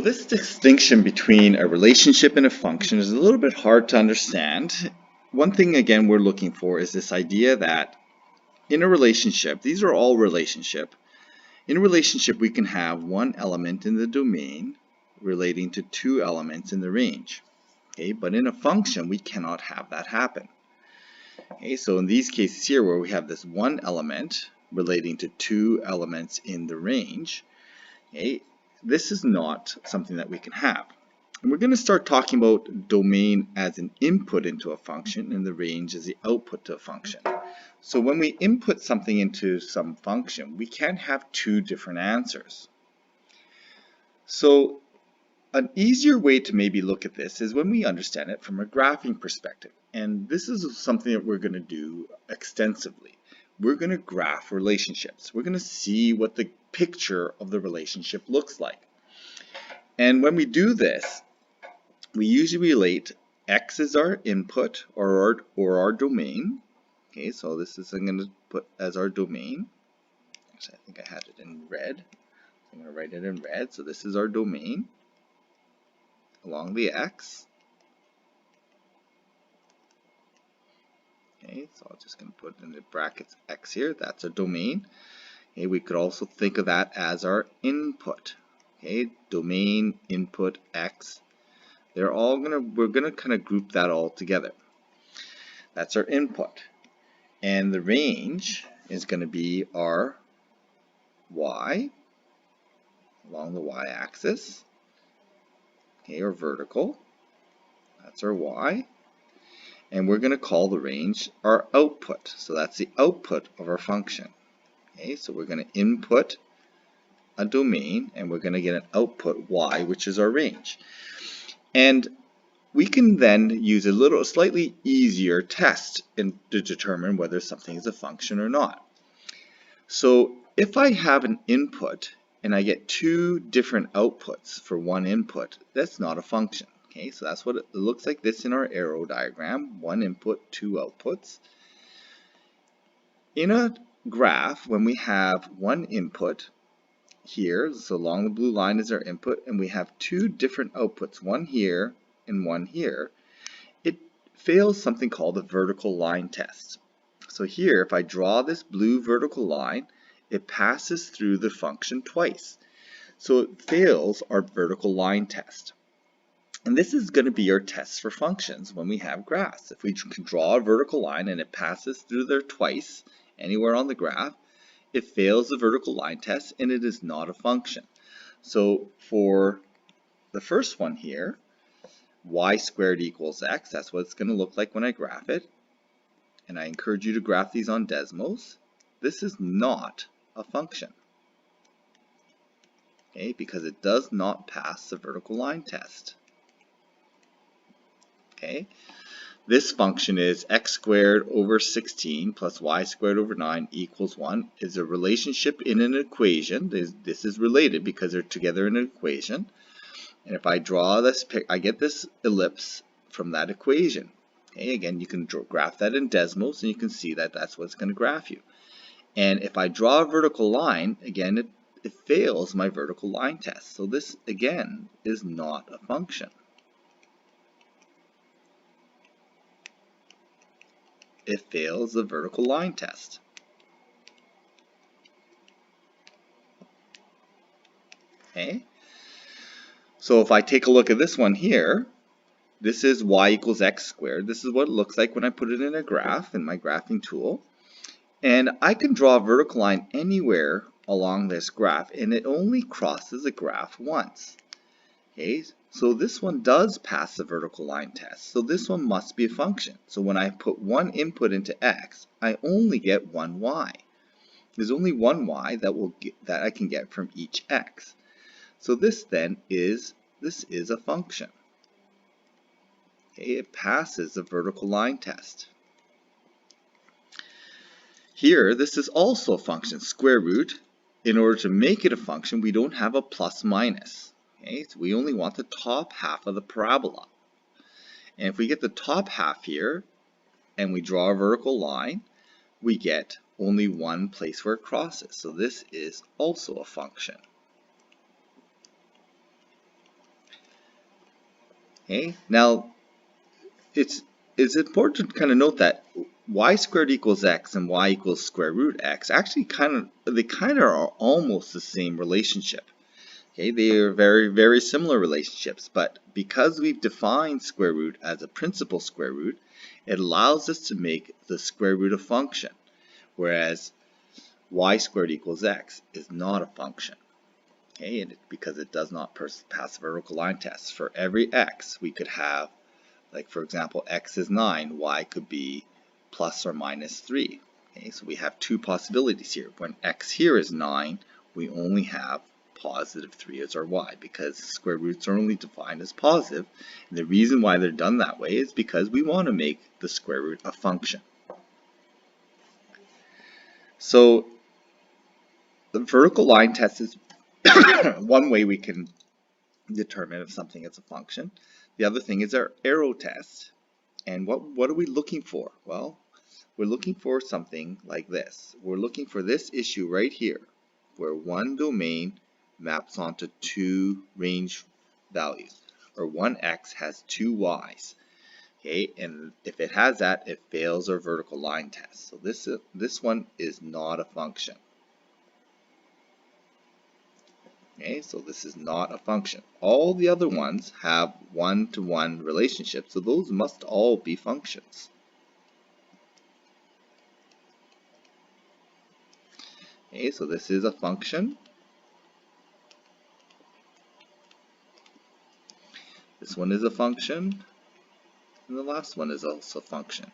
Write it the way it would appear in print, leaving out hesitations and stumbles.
this distinction between a relationship and a function is a little bit hard to understand. One thing, again, we're looking for is this idea that in a relationship, these are all relationship. In a relationship, we can have one element in the domain relating to two elements in the range. Okay, but in a function, we cannot have that happen. Okay, so in these cases here where we have this one element relating to two elements in the range, okay, this is not something that we can have. And we're going to start talking about domain as an input into a function and the range as the output to a function. So when we input something into some function, we can't have two different answers. So an easier way to maybe look at this is when we understand it from a graphing perspective. And this is something that we're going to do extensively. We're going to graph relationships. We're going to see what the picture of the relationship looks like. And when we do this, we usually relate X as our input or our domain. Okay, so this is I'm going to put as our domain. Actually, I think I had it in red. I'm going to write it in red. So this is our domain along the X. Okay, so I'm just going to put in the brackets X here. That's our domain. Okay, we could also think of that as our input. Okay, domain, input, X. We're gonna kind of group that all together. That's our input. And the range is going to be our Y along the Y-axis. Okay, or vertical. That's our Y. And we're going to call the range our output. So that's the output of our function. Okay, so we're going to input a domain and we're going to get an output Y, which is our range. And we can then use a slightly easier test to determine whether something is a function or not. So if I have an input and I get two different outputs for one input, that's not a function. Okay, so that's what it looks like this in our arrow diagram. One input, two outputs. In a graph, when we have one input here, so along the blue line is our input, and we have two different outputs, one here and one here, it fails something called the vertical line test. So here, if I draw this blue vertical line, it passes through the function twice. So it fails our vertical line test. And this is going to be our test for functions when we have graphs. If we can draw a vertical line and it passes through there twice, anywhere on the graph, it fails the vertical line test and it is not a function. So for the first one here, y squared equals x, that's what it's going to look like when I graph it. And I encourage you to graph these on Desmos. This is not a function. Okay, because it does not pass the vertical line test. Okay, this function is x squared over 16 plus y squared over 9 equals 1 is a relationship in an equation. This is related because they're together in an equation. And if I draw this, I get this ellipse from that equation. Okay, again, you can graph that in Desmos and you can see that that's what's going to graph you. And if I draw a vertical line, again, it fails my vertical line test. So this, again, is not a function. It fails the vertical line test. Okay. So if I take a look at this one here, this is y equals x squared. This is what it looks like when I put it in a graph in my graphing tool. And I can draw a vertical line anywhere along this graph, and it only crosses the graph once. Okay, so this one does pass the vertical line test. So this one must be a function. So when I put one input into x, I only get one y. There's only one y that I can get from each x. So this then is a function. Okay, it passes the vertical line test. Here, this is also a function, square root. In order to make it a function, we don't have a plus minus. Okay, so we only want the top half of the parabola. And if we get the top half here, and we draw a vertical line, we get only one place where it crosses. So this is also a function. Okay, now it's important to kind of note that y squared equals x and y equals square root x actually kind of are almost the same relationship. Okay, they are very similar relationships, but because we've defined square root as a principal square root, it allows us to make the square root a function, whereas y squared equals x is not a function. Okay, because it does not pass the vertical line test. For every x, we could have, like for example, x is 9, y could be plus or minus 3. Okay, so we have two possibilities here. When x here is 9, we only have positive 3 as our y, because square roots are only defined as positive. And the reason why they're done that way is because we want to make the square root a function. So the vertical line test is one way we can determine if something is a function. The other thing is our arrow test. And what are we looking for? Well, we're looking for something like this. We're looking for this issue right here, where one domain maps onto two range values, or one x has two y's. Okay, and if it has that, it fails our vertical line test. So this one is not a function. Okay, so this is not a function. All the other ones have one-to-one relationships, so those must all be functions. Okay, so this is a function. This one is a function, and the last one is also a function.